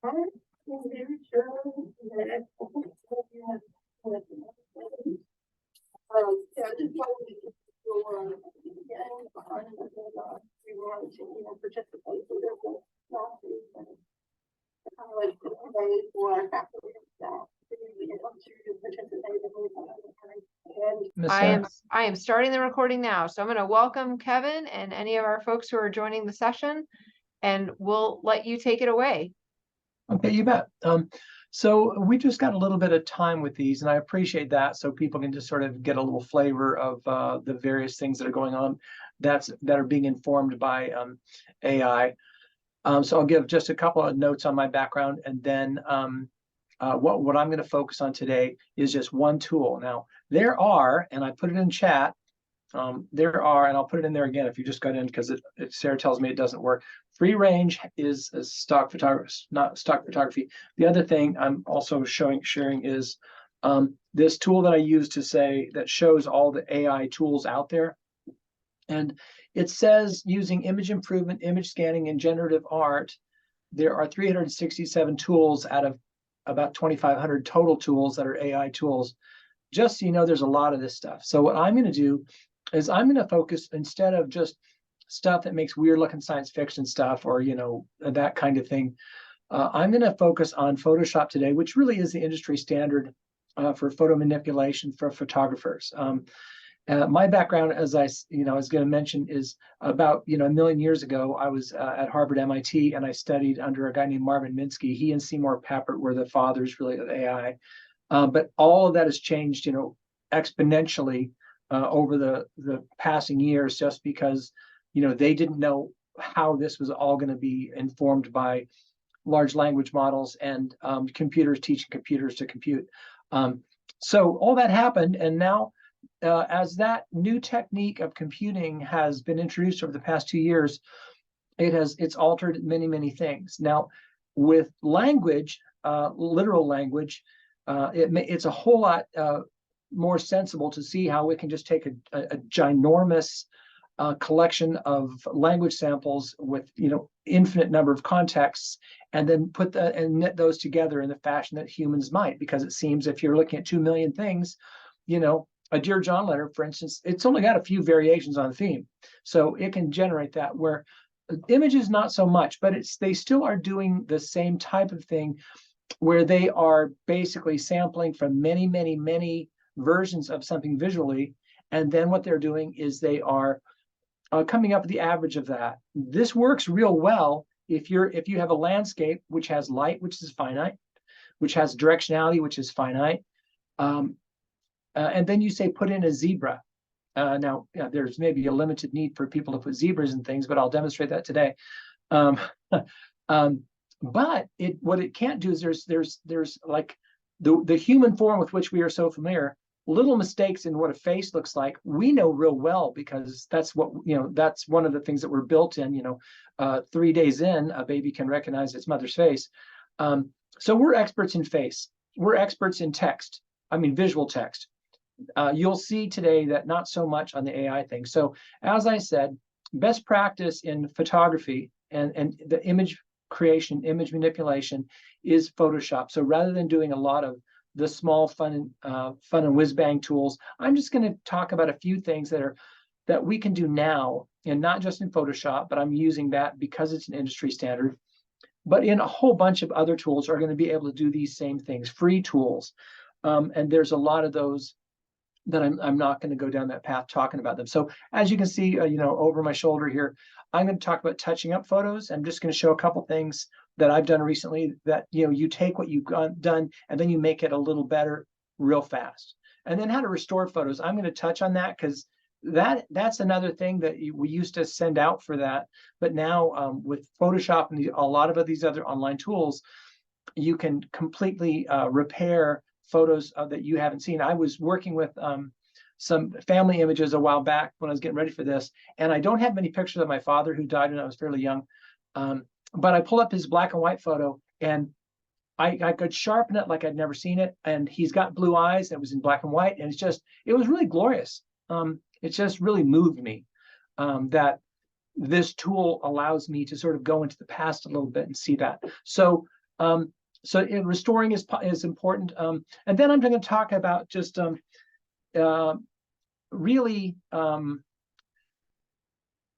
Yeah, just wanted to get your again behind we want to, participate. So there's a lawsuit and kind of like days for faculty and staff to be able to participate in I am starting the recording now. So I'm going to welcome Kevin and any of our folks who are joining the session, and we'll let you take it away. Okay, you bet. So we just got a little bit of time with these, and I appreciate that, so people can just sort of get a little flavor of the various things that are going on that are being informed by AI. So I'll give just a couple of notes on my background, and then what I'm going to focus on today is just one tool. Now, there are, and I put it in chat, there are, and I'll put it in there again if you just got in, because Sarah tells me it doesn't work. Free range is stock photography, not stock photography. The other thing I'm also sharing is this tool that I use that shows all the AI tools out there. And it says using image improvement, image scanning, and generative art, there are 367 tools out of about 2,500 total tools that are AI tools. Just so you know, there's a lot of this stuff. So what I'm going to do is I'm going to focus, instead of just stuff that makes weird looking science fiction stuff or, that kind of thing, I'm going to focus on Photoshop today, which really is the industry standard for photo manipulation for photographers. My background, as I was going to mention, is about a million years ago. I was at Harvard, MIT, and I studied under a guy named Marvin Minsky. He and Seymour Papert were the fathers, really, of AI. But all of that has changed, exponentially over the passing years, just because, they didn't know how this was all going to be informed by large language models and computers teaching computers to compute. So all that happened, and now as that new technique of computing has been introduced over the past 2 years, it's altered many, many things. Now, with language, literal language, it's a whole lot more sensible to see how we can just take a ginormous collection of language samples with infinite number of contexts, and then and knit those together in the fashion that humans might. Because it seems if you're looking at 2 million things, a Dear John letter, for instance, it's only got a few variations on theme, so it can generate that. Where images, not so much, but they still are doing the same type of thing, where they are basically sampling from many, many, many versions of something visually, and then what they're doing is they are coming up with the average of that. This works real well if you have a landscape which has light, which is finite, which has directionality, which is finite, and then you say put in a zebra. Now, there's maybe a limited need for people to put zebras and things, but I'll demonstrate that today. But what it can't do is there's like the human form with which we are so familiar. Little mistakes in what a face looks like, we know real well, because that's what that's one of the things that we're built in. 3 days in, a baby can recognize its mother's face. So we're experts in face. We're experts in text. I mean, visual text. You'll see today that not so much on the AI thing. So as I said, best practice in photography and the image creation, image manipulation, is Photoshop. So rather than doing a lot of the small fun and whiz bang tools, I'm just going to talk about a few things that we can do now, and not just in Photoshop, but I'm using that because it's an industry standard. But in a whole bunch of other tools are going to be able to do these same things, free tools, and there's a lot of those that I'm not going to go down that path talking about them. So as you can see, over my shoulder here, I'm going to talk about touching up photos. I'm just going to show a couple things that I've done recently that, you take what you've done and then you make it a little better real fast. And then how to restore photos. I'm going to touch on that, because that's another thing that we used to send out for that. But now with Photoshop and a lot of these other online tools, you can completely repair photos that you haven't seen. I was working with some family images a while back when I was getting ready for this, and I don't have many pictures of my father, who died when I was fairly young, but I pulled up his black and white photo, and I could sharpen it like I'd never seen it, and he's got blue eyes, and it was in black and white, and it was really glorious. It just really moved me that this tool allows me to sort of go into the past a little bit and see that. So So restoring is important. And then I'm going to talk about just really,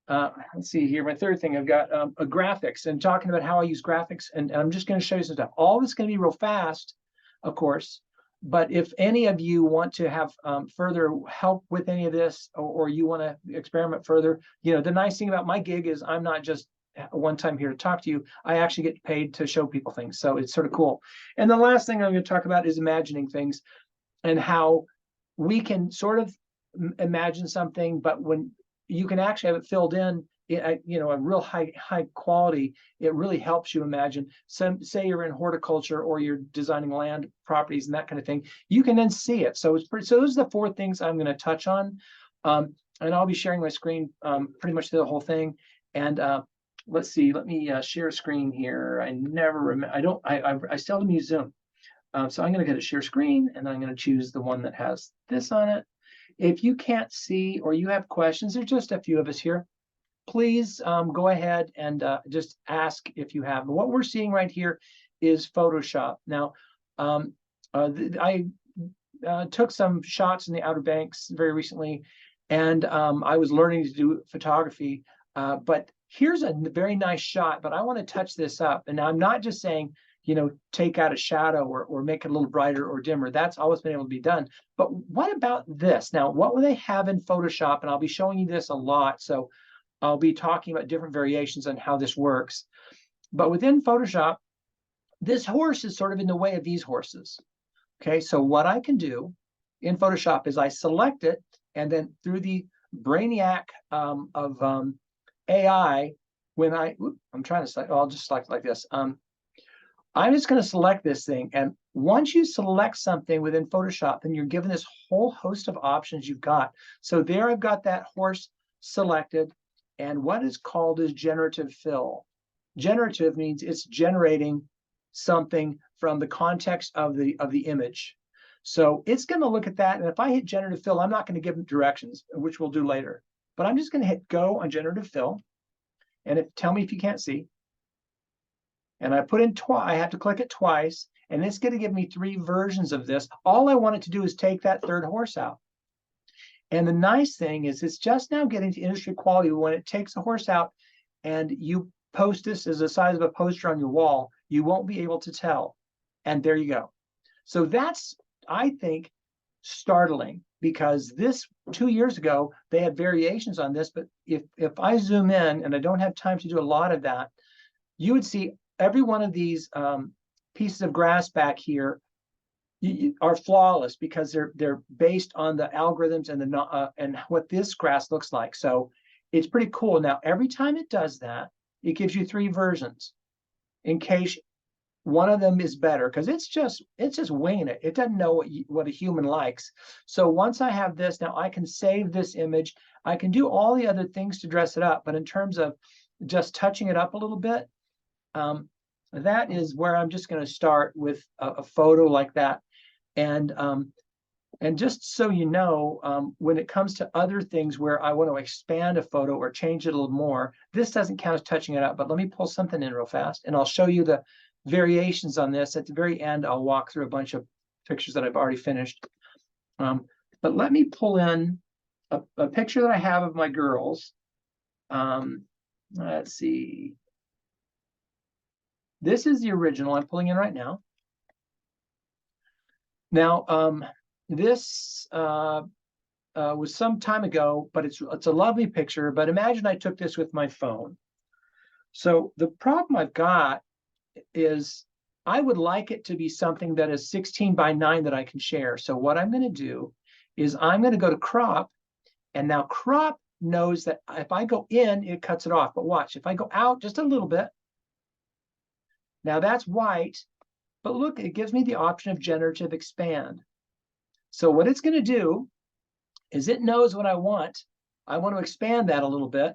let's see here, my third thing, I've got graphics, and talking about how I use graphics. And I'm just going to show you some stuff. All this is going to be real fast, of course. But if any of you want to have further help with any of this, or you want to experiment further, the nice thing about my gig is I'm not just one time here to talk to you. I actually get paid to show people things. So it's sort of cool. And the last thing I'm going to talk about is imagining things, and how we can sort of imagine something, but when you can actually have it filled in, a real high quality, it really helps you imagine. Say you're in horticulture or you're designing land properties and that kind of thing, you can then see it. So so those are the 4 things I'm going to touch on. And I'll be sharing my screen pretty much through the whole thing. And let's see, let me share a screen here. I never remember, I seldom use Zoom. So I'm going to go to share screen, and I'm going to choose the one that has this on it. If you can't see or you have questions, there's just a few of us here, please go ahead and just ask if you have. What we're seeing right here is Photoshop. Now, I took some shots in the Outer Banks very recently, and I was learning to do photography, but here's a very nice shot, but I want to touch this up. And now I'm not just saying, take out a shadow or make it a little brighter or dimmer. That's always been able to be done. But what about this? Now, what will they have in Photoshop? And I'll be showing you this a lot. So I'll be talking about different variations on how this works. But within Photoshop, this horse is sort of in the way of these horses. Okay, so what I can do in Photoshop is I select it, and then through the brainiac of AI, when I'm trying to select, I'll just select like this. I'm just going to select this thing. And once you select something within Photoshop, then you're given this whole host of options you've got. So there I've got that horse selected. And what is called is generative fill. Generative means it's generating something from the context of the image. So it's going to look at that. And if I hit generative fill, I'm not going to give them directions, which we'll do later. But I'm just going to hit go on generative fill. And tell me if you can't see. And I put in I have to click it twice, and it's going to give me 3 versions of this. All I want it to do is take that third horse out. And the nice thing is it's just now getting to industry quality. When it takes a horse out and you post this as the size of a poster on your wall, you won't be able to tell. And there you go. So that's, I think, startling, because this 2 years ago, they had variations on this. But if I zoom in, and I don't have time to do a lot of that, you would see every one of these pieces of grass back here are flawless, because they're based on the algorithms and what this grass looks like. So it's pretty cool. Now, every time it does that, it gives you 3 versions in case one of them is better, because it's just winging it. It doesn't know what a human likes. So once I have this, now I can save this image. I can do all the other things to dress it up, but in terms of just touching it up a little bit, that is where I'm just going to start with a photo like that. And just so you know, when it comes to other things where I want to expand a photo or change it a little more, this doesn't count as touching it up. But let me pull something in real fast, and I'll show you the variations on this. At the very end, I'll walk through a bunch of pictures that I've already finished. But let me pull in a picture that I have of my girls. Let's see. This is the original I'm pulling in right now. Now, this was some time ago, but it's a lovely picture. But imagine I took this with my phone. So the problem I've got is I would like it to be something that is 16 by 9 that I can share. So what I'm going to do is I'm going to go to crop, and now crop knows that if I go in, it cuts it off. But watch, if I go out just a little bit, now that's white, but look, it gives me the option of generative expand. So what it's going to do is it knows what I want. I want to expand that a little bit.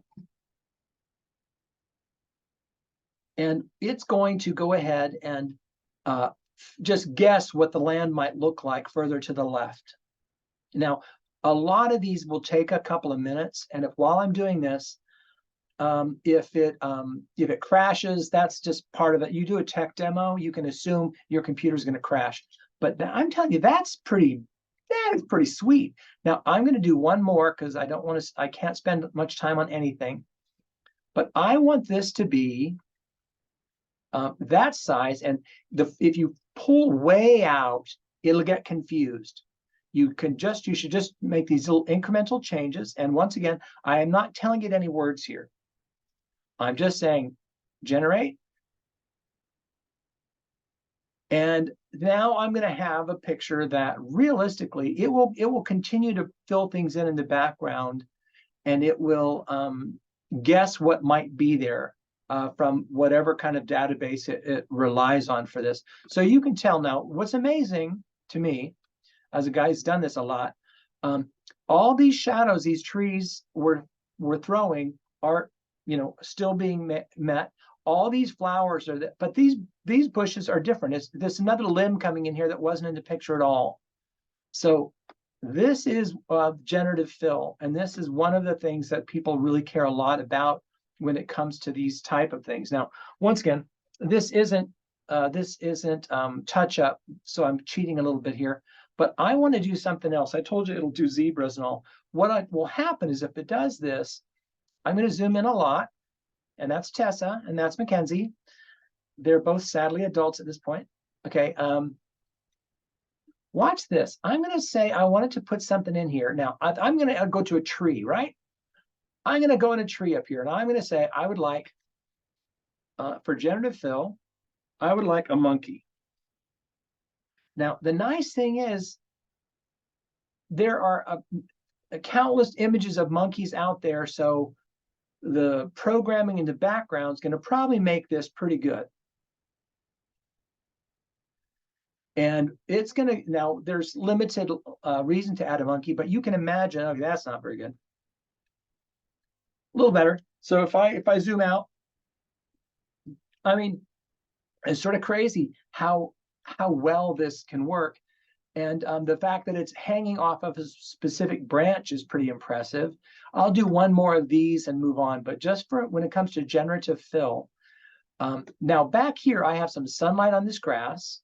And it's going to go ahead and just guess what the land might look like further to the left. Now, a lot of these will take a couple of minutes. And if while I'm doing this, If it crashes, that's just part of it. You do a tech demo, you can assume your computer is going to crash. But I'm telling you, that is pretty sweet. Now I'm going to do one more because I can't spend much time on anything. But I want this to be that size, and if you pull way out, it'll get confused. You should just make these little incremental changes. And once again, I am not telling it any words here. I'm just saying, generate. And now I'm going to have a picture that realistically, it will continue to fill things in the background, and it will guess what might be there from whatever kind of database it relies on for this. So you can tell now, what's amazing to me, as a guy who's done this a lot, all these shadows these trees were throwing are, still being met. All these flowers are but these bushes are different. There's another limb coming in here that wasn't in the picture at all. So this is generative fill, and this is one of the things that people really care a lot about when it comes to these type of things. Now, once again, this isn't touch up, so I'm cheating a little bit here. But I want to do something else. I told you it'll do zebras and all. What will happen is if it does this, I'm going to zoom in a lot, and that's Tessa, and that's Mackenzie. They're both sadly adults at this point. Okay. Watch this. I'm going to say I wanted to put something in here. Now, I'm going to go to a tree, right? I'm going to go in a tree up here, and I'm going to say I would like, for generative fill, I would like a monkey. Now, the nice thing is there are countless images of monkeys out there, so the programming in the background is going to probably make this pretty good. And it's going to, now there's limited reason to add a monkey, but you can imagine, okay, that's not very good. A little better. So if I zoom out, I mean, it's sort of crazy how well this can work. And the fact that it's hanging off of a specific branch is pretty impressive. I'll do one more of these and move on, but just for when it comes to generative fill. Now back here, I have some sunlight on this grass,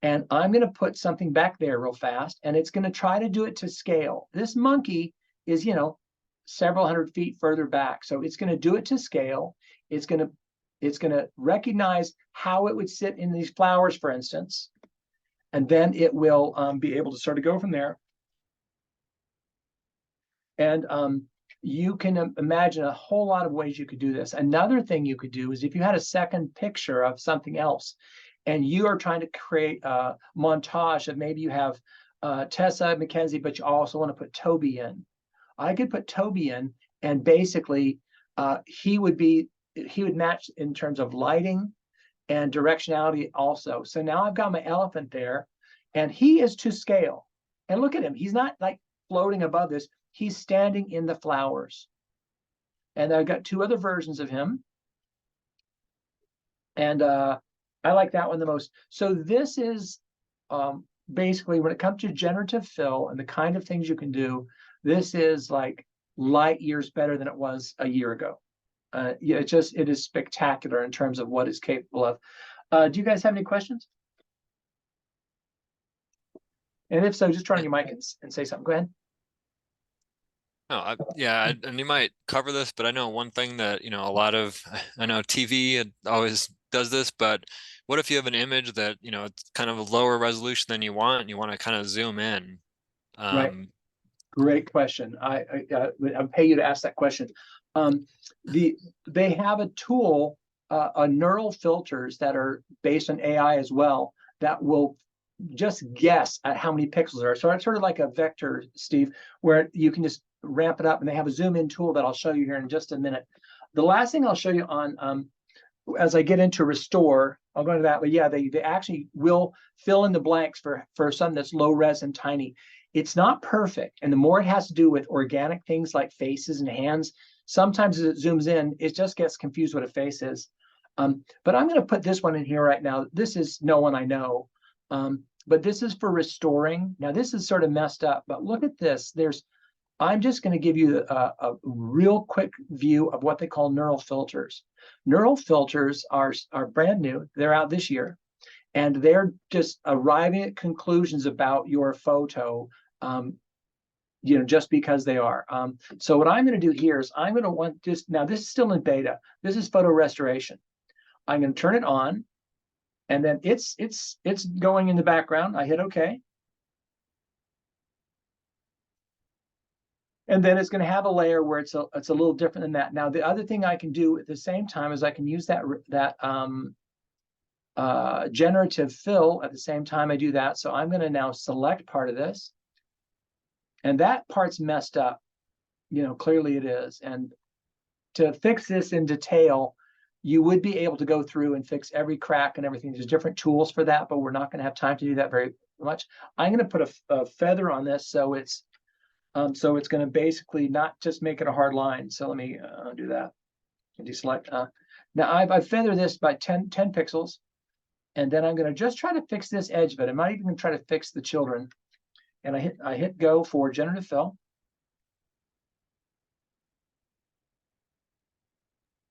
and I'm going to put something back there real fast, and it's going to try to do it to scale. This monkey is, several hundred feet further back, so it's going to do it to scale. It's going to recognize how it would sit in these flowers, for instance. And then it will be able to sort of go from there. And you can imagine a whole lot of ways you could do this. Another thing you could do is if you had a second picture of something else, and you are trying to create a montage of maybe you have Tessa, Mackenzie, but you also want to put Toby in. I could put Toby in, and basically he would match in terms of lighting and directionality also. So now I've got my elephant there, and he is to scale. And look at him. He's not like floating above this. He's standing in the flowers. And I've got two other versions of him. And I like that one the most. So this is basically, when it comes to generative fill and the kind of things you can do, this is like light years better than it was a year ago. Yeah, it is spectacular in terms of what it's capable of. Do you guys have any questions? And if so, just turn on your mic and say something. Go ahead. No, yeah, and you might cover this, but I know one thing that, I know TV always does this, but what if you have an image that, it's kind of a lower resolution than you want, and you want to kind of zoom in? Right. Great question. I pay you to ask that question. They have a tool, neural filters that are based on AI as well, that will just guess at how many pixels there are. So it's sort of like a vector, Steve, where you can just ramp it up, and they have a zoom in tool that I'll show you here in just a minute. The last thing I'll show you on, as I get into restore, I'll go into that, but yeah, they actually will fill in the blanks for something that's low res and tiny. It's not perfect, and the more it has to do with organic things like faces and hands, sometimes as it zooms in, it just gets confused what a face is. But I'm going to put this one in here right now. This is no one I know, but this is for restoring. Now this is sort of messed up, but look at this. There's I'm just going to give you a real quick view of what they call neural filters. Neural filters are brand new. They're out this year, and they're just arriving at conclusions about your photo, just because they are. So what I'm going to do here is I'm going to want this. Now this is still in beta. This is photo restoration. I'm going to turn it on, and then it's going in the background. I hit OK. And then it's going to have a layer where it's a little different than that. Now, the other thing I can do at the same time is I can use that generative fill at the same time I do that. So I'm going to now select part of this. And that part's messed up. Clearly it is. And to fix this in detail, you would be able to go through and fix every crack and everything. There's different tools for that, but we're not going to have time to do that very much. I'm going to put a feather on this so it's going to basically not just make it a hard line. So let me do that and deselect. Now I've feathered this by 10 pixels, and then I'm going to just try to fix this edge of it. I'm not even going to try to fix the children. And I hit go for generative fill.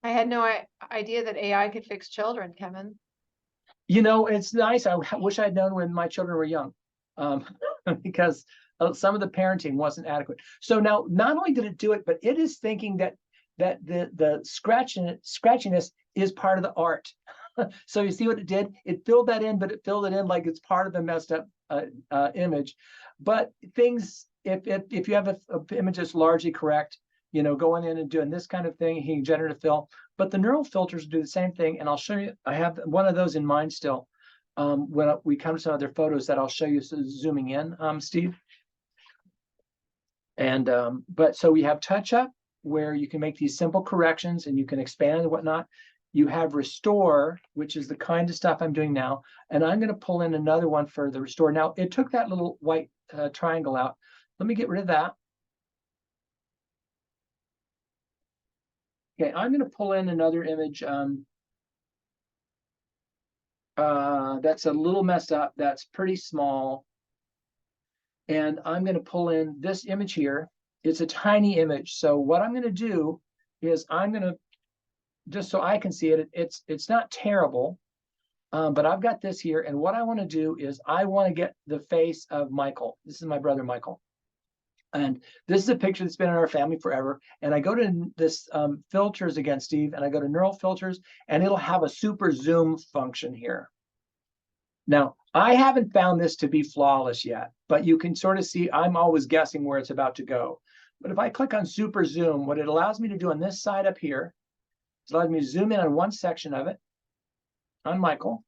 I had no idea that AI could fix children, Kevin. It's nice. I wish I'd known when my children were young, because some of the parenting wasn't adequate. So now, not only did it do it, but it is thinking that the scratchiness is part of the art. So you see what it did? It filled that in, but it filled it in like it's part of the messed up image. But things, if you have an image that's largely correct, going in and doing this kind of thing, he can generative fill. But the neural filters do the same thing, and I'll show you. I have one of those in mind still. When we come to some other photos that I'll show you, zooming in, Steve. And but so we have touch up, where you can make these simple corrections and you can expand and whatnot. You have restore, which is the kind of stuff I'm doing now. And I'm going to pull in another one for the restore. Now, it took that little white triangle out. Let me get rid of that. Okay, I'm going to pull in another image that's a little messed up. That's pretty small. And I'm going to pull in this image here. It's a tiny image. So what I'm going to do is I'm going to, just so I can see it, it's not terrible, but I've got this here. And what I want to do is I want to get the face of Michael. This is my brother, Michael. And this is a picture that's been in our family forever. And I go to this filters again, Steve, and I go to neural filters, and it'll have a super zoom function here. Now, I haven't found this to be flawless yet, but you can sort of see I'm always guessing where it's about to go. But if I click on super zoom, what it allows me to do on this side up here, it allows me to zoom in on one section of it, on Michael,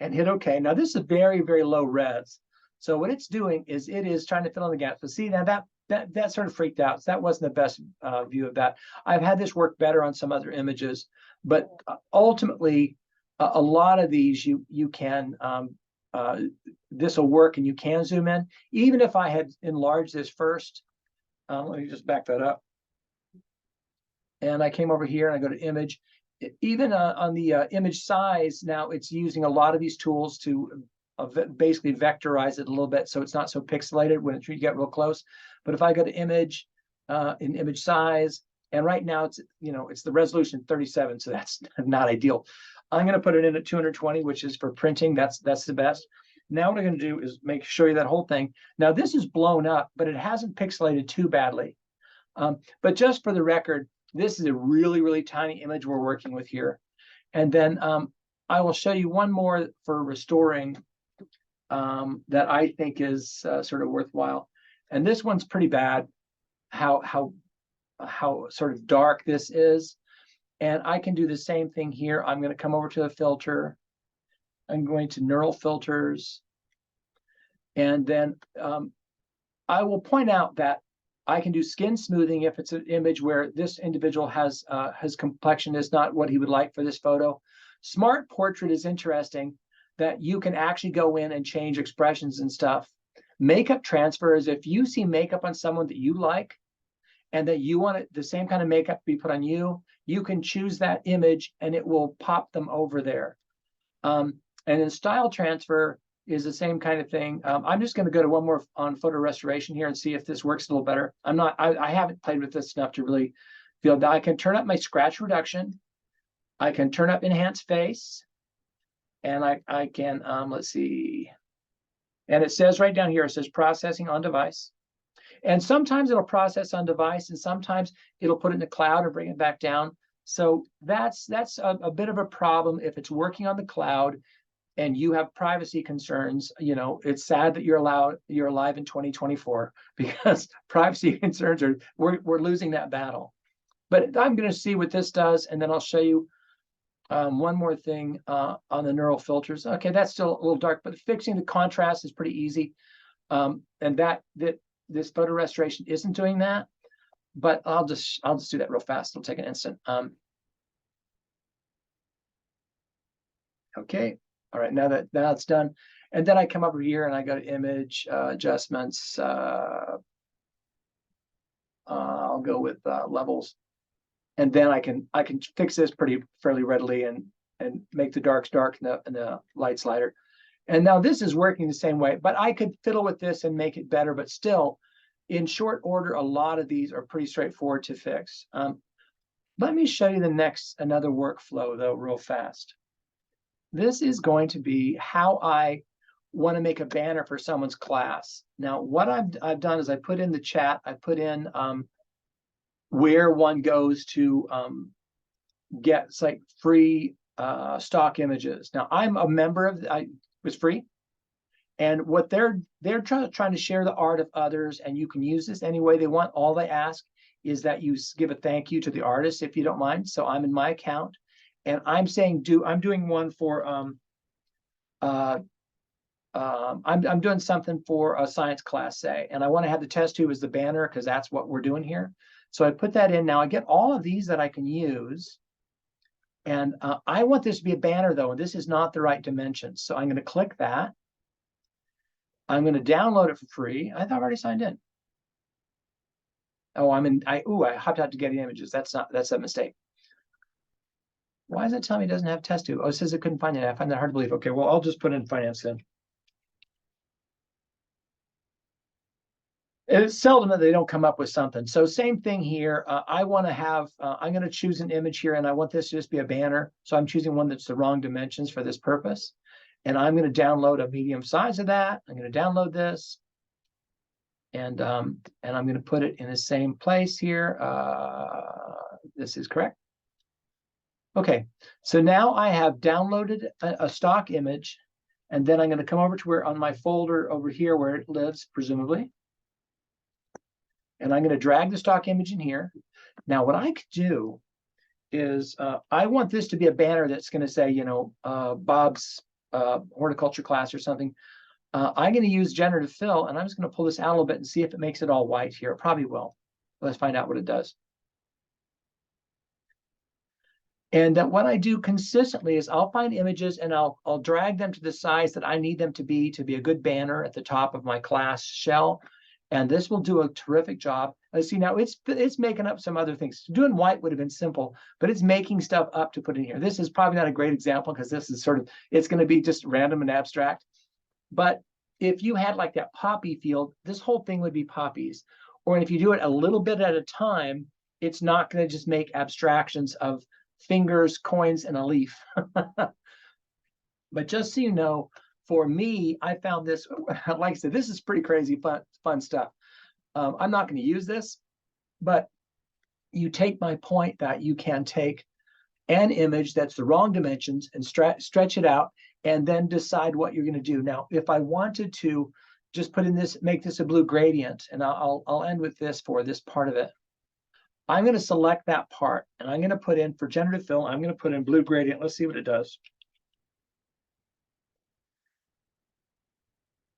and hit OK. Now, this is very, very low res. So what it's doing is it is trying to fill in the gaps. But see, now that sort of freaked out. So that wasn't the best view of that. I've had this work better on some other images, but ultimately, a lot of these you can, this will work and you can zoom in. Even if I had enlarged this first, let me just back that up. And I came over here and I go to image. Even on the image size, now it's using a lot of these tools to basically vectorize it a little bit so it's not so pixelated when you get real close. But if I go to image, in image size, and right now it's the resolution 37, so that's not ideal. I'm going to put it in at 220, which is for printing. That's the best. Now what I'm going to do is show you that whole thing. Now this is blown up, but it hasn't pixelated too badly. But just for the record, this is a really, really tiny image we're working with here. And then I will show you one more for restoring that I think is sort of worthwhile. And this one's pretty bad, how sort of dark this is. And I can do the same thing here. I'm going to come over to the filter. I'm going to neural filters. And then I will point out that I can do skin smoothing if it's an image where this individual has his complexion is not what he would like for this photo. Smart portrait is interesting, that you can actually go in and change expressions and stuff. Makeup transfer is if you see makeup on someone that you like and that you want the same kind of makeup to be put on you, you can choose that image and it will pop them over there. And in style transfer, is the same kind of thing. I'm just going to go to one more on photo restoration here and see if this works a little better. I haven't played with this enough to really feel that. I can turn up my scratch reduction. I can turn up enhance face. And I can, let's see. And it says right down here, it says processing on device. And sometimes it'll process on device, and sometimes it'll put it in the cloud and bring it back down. So that's a bit of a problem if it's working on the cloud and you have privacy concerns. You know, it's sad that you're alive in 2024 because privacy concerns we're losing that battle. But I'm going to see what this does, and then I'll show you one more thing on the neural filters. Okay, that's still a little dark, but fixing the contrast is pretty easy. And this photo restoration isn't doing that, but I'll just do that real fast. It'll take an instant. Okay, all right, now it's done. And then I come over here and I go to image adjustments. I'll go with levels. And then I can fix this fairly readily and make the darks dark and the lights lighter. And now this is working the same way, but I could fiddle with this and make it better, but still in short order, a lot of these are pretty straightforward to fix. Let me show you another workflow though, real fast. This is going to be how I want to make a banner for someone's class. Now, what I've done is I put in the chat, I put in where one goes to get like free stock images. Now I'm a member of it was free, and what they're trying to share the art of others, and you can use this any way they want. All they ask is that you give a thank you to the artist if you don't mind. So I'm in my account, and I'm saying I'm doing one for I'm doing something for a science class, say, and I want to have the test tube as the banner because that's what we're doing here. So I put that in. Now I get all of these that I can use. And I want this to be a banner though, and this is not the right dimensions. So I'm going to click that. I'm going to download it for free. I thought I already signed in. Oh, I hopped out to get images. That's a mistake. Why does it tell me it doesn't have test tube? Oh, it says it couldn't find it. I find that hard to believe. Okay, well, I'll just put in finance then. It's seldom that they don't come up with something. So same thing here. I want to have, I'm going to choose an image here, and I want this to just be a banner. So I'm choosing one that's the wrong dimensions for this purpose. And I'm going to download a medium size of that. I'm going to download this. And I'm going to put it in the same place here. This is correct. Okay, so now I have downloaded a stock image, and then I'm going to come over to where on my folder over here where it lives, presumably. And I'm going to drag the stock image in here. Now, what I could do is I want this to be a banner that's going to say, you know, Bob's horticulture class or something. I'm going to use generative fill, and I'm just going to pull this out a little bit and see if it makes it all white here. It probably will. Let's find out what it does. And what I do consistently is I'll find images and I'll drag them to the size that I need them to be a good banner at the top of my class shell. And this will do a terrific job. See, now it's making up some other things. Doing white would have been simple, but it's making stuff up to put in here. This is probably not a great example because this is it's going to be just random and abstract. But if you had like that poppy field, this whole thing would be poppies. Or if you do it a little bit at a time, it's not going to just make abstractions of fingers, coins, and a leaf. But just so you know, for me, I found this, like I said, this is pretty crazy fun stuff. I'm not going to use this, but you take my point that you can take an image that's the wrong dimensions and stretch it out and then decide what you're going to do. Now, if I wanted to just put in this, make this a blue gradient, and I'll end with this for this part of it. I'm going to select that part, and I'm going to put in, for generative fill, I'm going to put in blue gradient. Let's see what it does.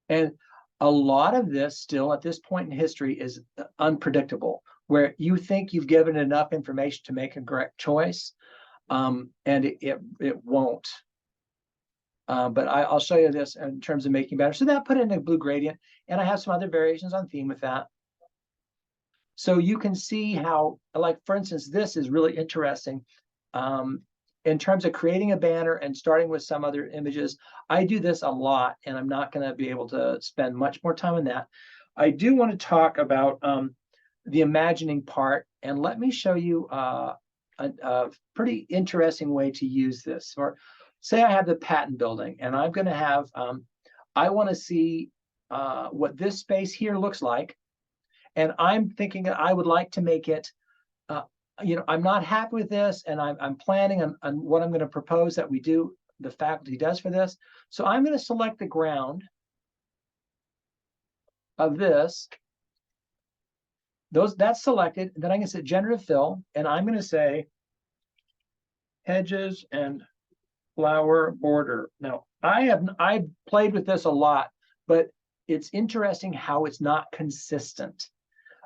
And a lot of this still at this point in history is unpredictable, where you think you've given enough information to make a correct choice, and it won't. But I'll show you this in terms of making better. So that put in a blue gradient, and I have some other variations on theme with that. So you can see how, like, for instance, this is really interesting. in terms of creating a banner and starting with some other images, I do this a lot, and I'm not going to be able to spend much more time on that. I do want to talk about the imagining part, and let me show you a pretty interesting way to use this. Or say I have the patent building, and I'm going to have, I want to see what this space here looks like, and I'm thinking I would like to make it, I'm not happy with this, and I'm planning on what I'm going to propose that we do, the faculty does for this. So I'm going to select the ground of this. That's selected. Then I can say generative fill, and I'm going to say hedges and flower border. Now I've played with this a lot, but it's interesting how it's not consistent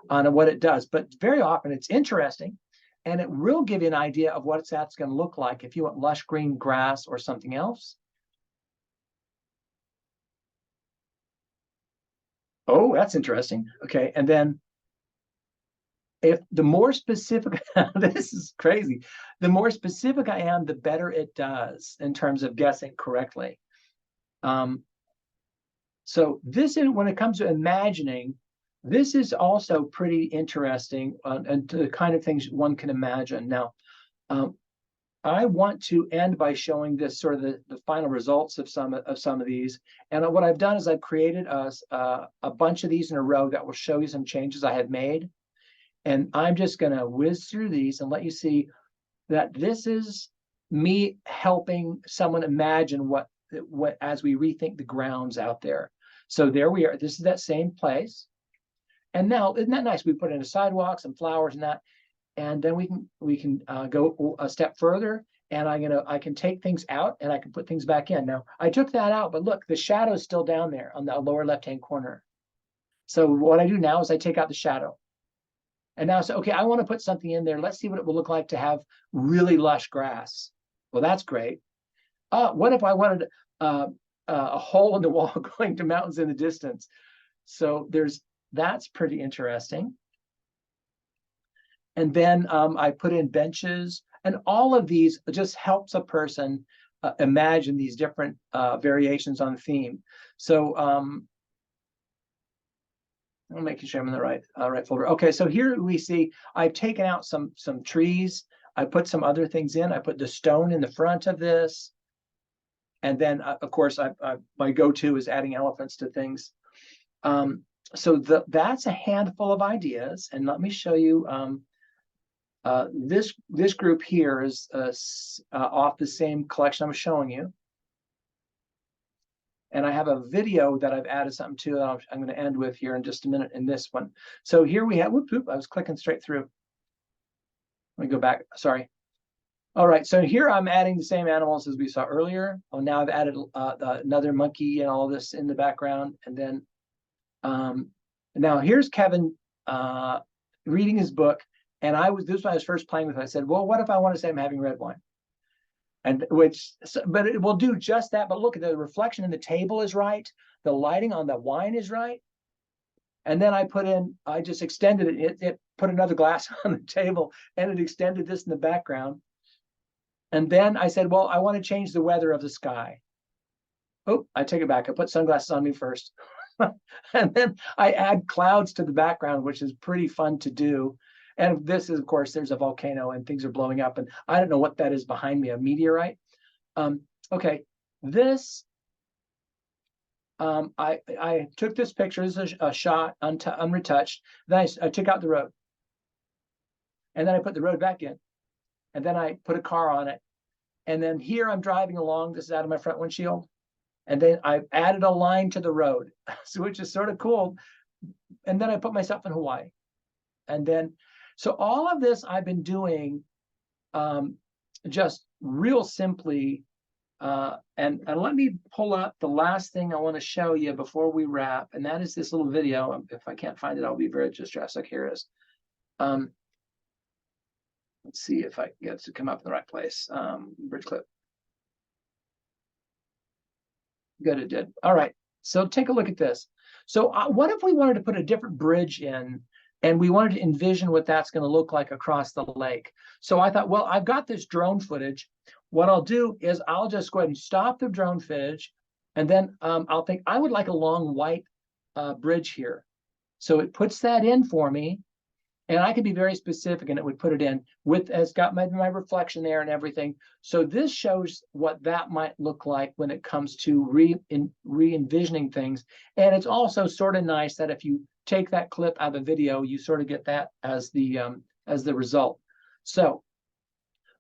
on what it does. But very often it's interesting, and it will give you an idea of what that's going to look like if you want lush green grass or something else. Oh, that's interesting. Okay, and then if the more specific, this is crazy, the more specific I am, the better it does in terms of guessing correctly. So this is, when it comes to imagining, this is also pretty interesting, and the kind of things one can imagine. Now, I want to end by showing this sort of the final results of some of these. And what I've done is I've created a bunch of these in a row that will show you some changes I have made. And I'm just going to whiz through these and let you see that this is me helping someone imagine what as we rethink the grounds out there. So there we are. This is that same place. And now, isn't that nice? We put in a sidewalks and flowers and that, and then we can go a step further. And I can take things out and I can put things back in. Now I took that out, but look, the shadow is still down there on the lower left-hand corner. So what I do now is I take out the shadow. And now say, okay, I want to put something in there. Let's see what it will look like to have really lush grass. Well, that's great. What if I wanted a hole in the wall going to mountains in the distance? So that's pretty interesting. And then I put in benches, and all of these just helps a person imagine these different variations on theme. So I'm making sure I'm in the right folder. Okay, so here we see I've taken out some trees. I put some other things in. I put the stone in the front of this, and then of course my go-to is adding elephants to things. So that's a handful of ideas, and let me show you. This group here is off the same collection I was showing you. And I have a video that I've added something to that I'm going to end with here in just a minute in this one. So here we have, I was clicking straight through. Let me go back, sorry. All right, so here I'm adding the same animals as we saw earlier. Oh, now I've added another monkey and all this in the background. And then now here's Kevin reading his book. And this was when I was first playing with it. I said, well, what if I want to say I'm having red wine? And but it will do just that. But look, the reflection in the table is right. The lighting on the wine is right. And then I just extended it. It put another glass on the table, and it extended this in the background. And then I said, well, I want to change the weather of the sky. Oh, I take it back. I put sunglasses on me first. And then I add clouds to the background, which is pretty fun to do. And this is, of course, there's a volcano and things are blowing up. And I don't know what that is behind me, a meteorite. Okay, this, I took this picture. This is a shot, unretouched. Then I took out the road. And then I put the road back in. And then I put a car on it. And then here I'm driving along. This is out of my front windshield. And then I added a line to the road, which is sort of cool. And then I put myself in Hawaii. And then, so all of this I've been doing just real simply. And let me pull up the last thing I want to show you before we wrap. And that is this little video. If I can't find it, I'll be very distressed. Like, here it is. Let's see if I can get it to come up in the right place. Bridge clip. Good, it did. All right, so take a look at this. So what if we wanted to put a different bridge in, and we wanted to envision what that's going to look like across the lake? So I thought, well, I've got this drone footage. what I'll do is I'll just go ahead and stop the drone footage. And then I'll think I would like a long white bridge here. So it puts that in for me. And I can be very specific, and it would put it in with, it's got my reflection there and everything. So this shows what that might look like when it comes to re-envisioning things. And it's also sort of nice that if you take that clip out of the video, you sort of get that as the result. So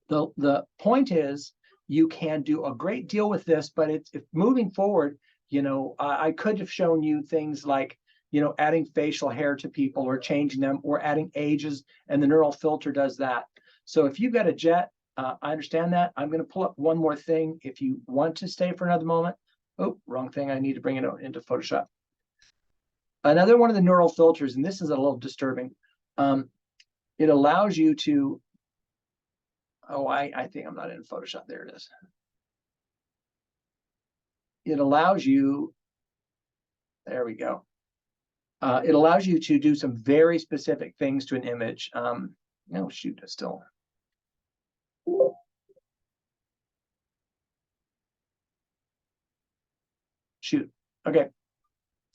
the point is, you can do a great deal with this, but it's moving forward, you know, I could have shown you things like, you know, adding facial hair to people or changing them or adding ages, and the neural filter does that. So if you've got a jet, I understand that. I'm going to pull up one more thing if you want to stay for another moment. Oh, wrong thing. I need to bring it into Photoshop. Another one of the neural filters, and this is a little disturbing. It allows you to, oh, I think I'm not in Photoshop. There it is. It allows you, there we go. It allows you to do some very specific things to an image. No, shoot, it's still. Shoot. Okay.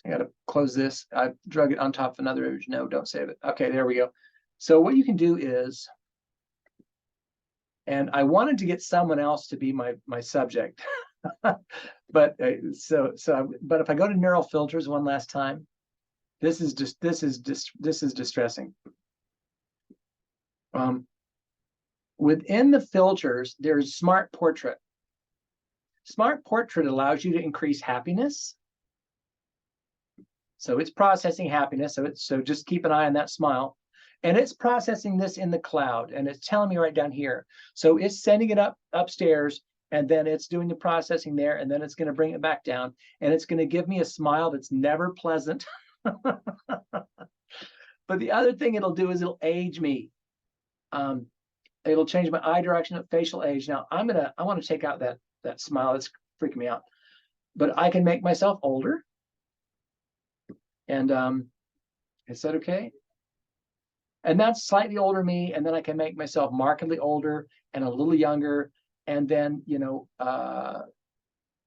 I got to close this. I drug it on top of another image. No, don't save it. Okay, there we go. So what you can do is, and I wanted to get someone else to be my subject, but but if I go to neural filters one last time, this is distressing. Within the filters, there's Smart Portrait. Smart Portrait allows you to increase happiness. So it's processing happiness. So just keep an eye on that smile. And it's processing this in the cloud, and it's telling me right down here. So it's sending it upstairs, and then it's doing the processing there, and then it's going to bring it back down, and it's going to give me a smile that's never pleasant. But the other thing it'll do is it'll age me. It'll change my eye direction at facial age. Now I want to take out that smile that's freaking me out, but I can make myself older. And is that okay? And that's slightly older me, and then I can make myself markedly older and a little younger. And then, you know,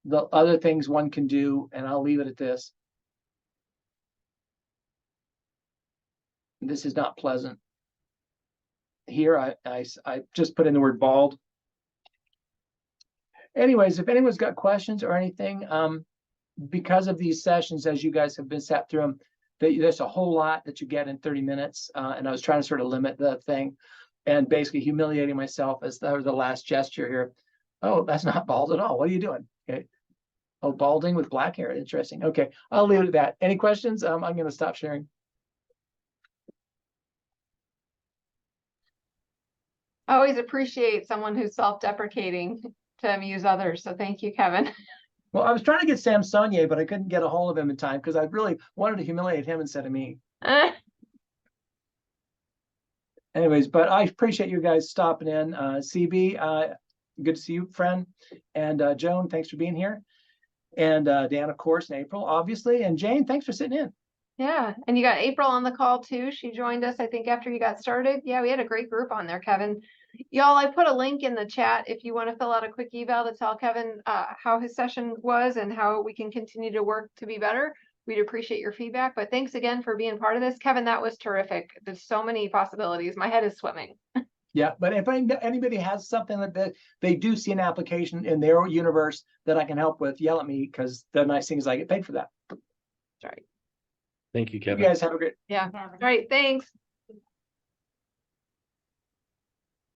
the other things one can do, and I'll leave it at this. This is not pleasant. Here, I just put in the word bald. Anyways, if anyone's got questions or anything, because of these sessions, as you guys have been sat through them, there's a whole lot that you get in 30 minutes. And I was trying to sort of limit the thing and basically humiliating myself as the last gesture here. Oh, that's not bald at all. What are you doing? Okay. Oh, balding with black hair. Interesting. Okay, I'll leave it at that. Any questions? I'm going to stop sharing. I always appreciate someone who's self-deprecating to amuse others. So thank you, Kevin. Well, I was trying to get Sam Saunier, but I couldn't get a hold of him in time because I really wanted to humiliate him instead of me. Anyways, but I appreciate you guys stopping in. CB, good to see you, friend. And Joan, thanks for being here. And Dan, of course, and April, obviously. And Jane, thanks for sitting in. Yeah, and you got April on the call too. She joined us, I think, after you got started. Yeah, we had a great group on there, Kevin. Y'all, I put a link in the chat if you want to fill out a quick eval to tell Kevin how his session was and how we can continue to work to be better. We'd appreciate your feedback. But thanks again for being part of this. Kevin, that was terrific. There's so many possibilities. My head is swimming. Yeah, but if anybody has something that they do see an application in their universe that I can help with, yell at me, because the nice thing is I get paid for that. That's right. Thank you, Kevin. You guys have a great. Yeah. All right. Thanks.